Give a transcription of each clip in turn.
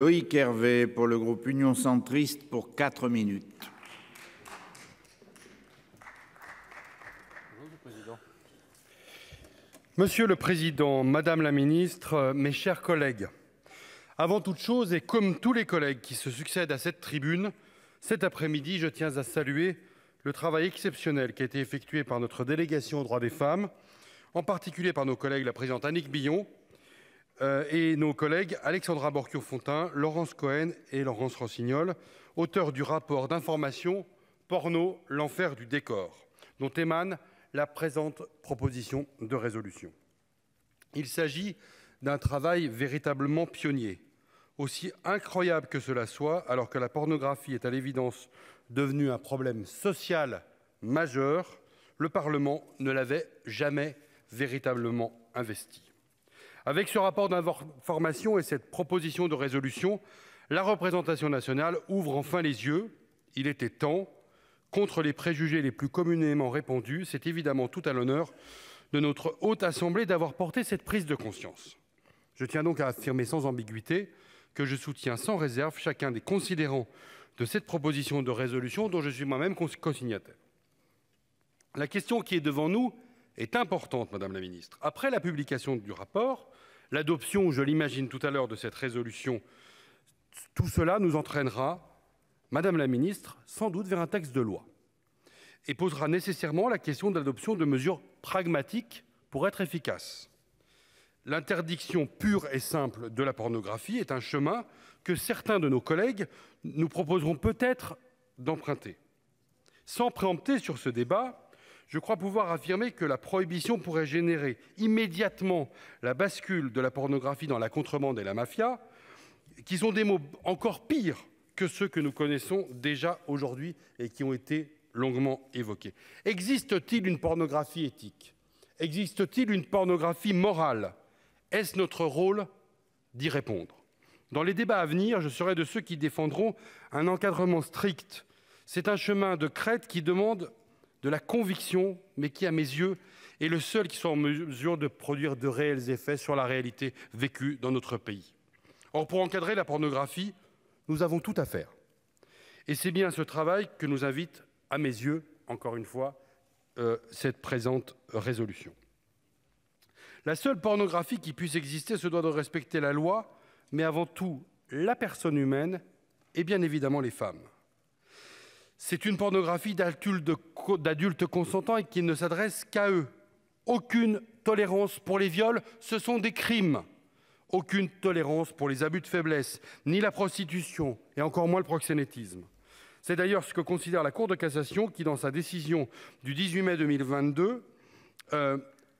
Loïc Hervé pour le groupe Union centriste pour 4 minutes. Monsieur le Président, Madame la Ministre, mes chers collègues, avant toute chose et comme tous les collègues qui se succèdent à cette tribune, cet après-midi, je tiens à saluer le travail exceptionnel qui a été effectué par notre délégation aux droits des femmes, en particulier par nos collègues la présidente Annick Billon et nos collègues Alexandra Borchio-Fontimp, Laurence Cohen et Laurence Rossignol, auteurs du rapport d'information Porno, l'enfer du décor, dont émane la présente proposition de résolution. Il s'agit d'un travail véritablement pionnier, aussi incroyable que cela soit, alors que la pornographie est à l'évidence devenue un problème social majeur, le Parlement ne l'avait jamais véritablement investi. Avec ce rapport d'information et cette proposition de résolution, la représentation nationale ouvre enfin les yeux, il était temps, contre les préjugés les plus communément répandus. C'est évidemment tout à l'honneur de notre Haute Assemblée d'avoir porté cette prise de conscience. Je tiens donc à affirmer sans ambiguïté que je soutiens sans réserve chacun des considérants de cette proposition de résolution dont je suis moi-même co-signataire. La question qui est devant nous est importante, Madame la Ministre. Après la publication du rapport, l'adoption, je l'imagine tout à l'heure, de cette résolution, tout cela nous entraînera, Madame la Ministre, sans doute vers un texte de loi et posera nécessairement la question de l'adoption de mesures pragmatiques pour être efficaces. L'interdiction pure et simple de la pornographie est un chemin que certains de nos collègues nous proposeront peut-être d'emprunter. Sans préempter sur ce débat, je crois pouvoir affirmer que la prohibition pourrait générer immédiatement la bascule de la pornographie dans la contrebande et la mafia, qui sont des mots encore pires que ceux que nous connaissons déjà aujourd'hui et qui ont été longuement évoqués. Existe-t-il une pornographie éthique? Existe-t-il une pornographie morale? Est-ce notre rôle d'y répondre? Dans les débats à venir, je serai de ceux qui défendront un encadrement strict. C'est un chemin de crête qui demande de la conviction, mais qui, à mes yeux, est le seul qui soit en mesure de produire de réels effets sur la réalité vécue dans notre pays. Or, pour encadrer la pornographie, nous avons tout à faire. Et c'est bien ce travail que nous invite, à mes yeux, encore une fois, cette présente résolution. La seule pornographie qui puisse exister se doit de respecter la loi, mais avant tout la personne humaine et bien évidemment les femmes. C'est une pornographie d'adultes consentants et qui ne s'adresse qu'à eux. Aucune tolérance pour les viols, ce sont des crimes. Aucune tolérance pour les abus de faiblesse, ni la prostitution, et encore moins le proxénétisme. C'est d'ailleurs ce que considère la Cour de cassation qui, dans sa décision du 18 mai 2022,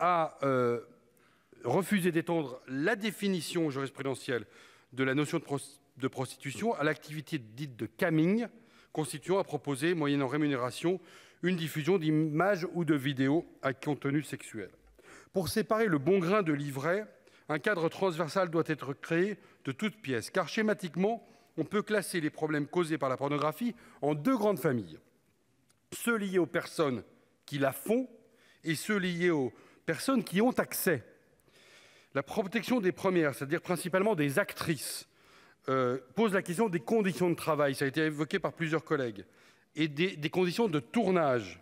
a refusé d'étendre la définition jurisprudentielle de la notion de prostitution à l'activité dite de camming, constituant à proposer, moyennant rémunération, une diffusion d'images ou de vidéos à contenu sexuel. Pour séparer le bon grain de l'ivraie, un cadre transversal doit être créé de toutes pièces, car schématiquement, on peut classer les problèmes causés par la pornographie en deux grandes familles. Ceux liés aux personnes qui la font et ceux liés aux personnes qui ont accès. La protection des premières, c'est-à-dire principalement des actrices, pose la question des conditions de travail, ça a été évoqué par plusieurs collègues, et des conditions de tournage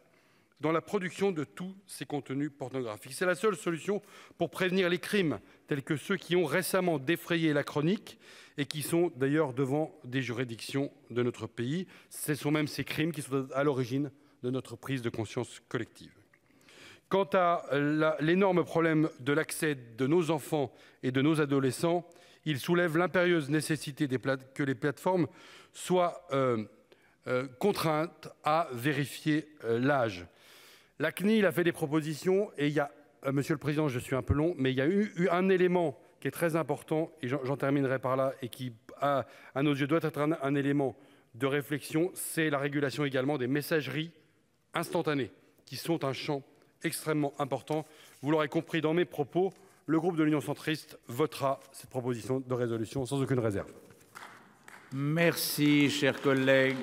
dans la production de tous ces contenus pornographiques. C'est la seule solution pour prévenir les crimes, tels que ceux qui ont récemment défrayé la chronique et qui sont d'ailleurs devant des juridictions de notre pays. Ce sont même ces crimes qui sont à l'origine de notre prise de conscience collective. Quant à l'énorme problème de l'accès de nos enfants et de nos adolescents, il soulève l'impérieuse nécessité que les plateformes soient contraintes à vérifier l'âge. La CNIL a fait des propositions et il y a, Monsieur le Président, je suis un peu long, mais il y a eu un élément qui est très important et j'en terminerai par là et qui, à nos yeux, doit être un élément de réflexion, c'est la régulation également des messageries instantanées qui sont un champ extrêmement important. Vous l'aurez compris dans mes propos, le groupe de l'Union centriste votera cette proposition de résolution sans aucune réserve. Merci, chers collègues.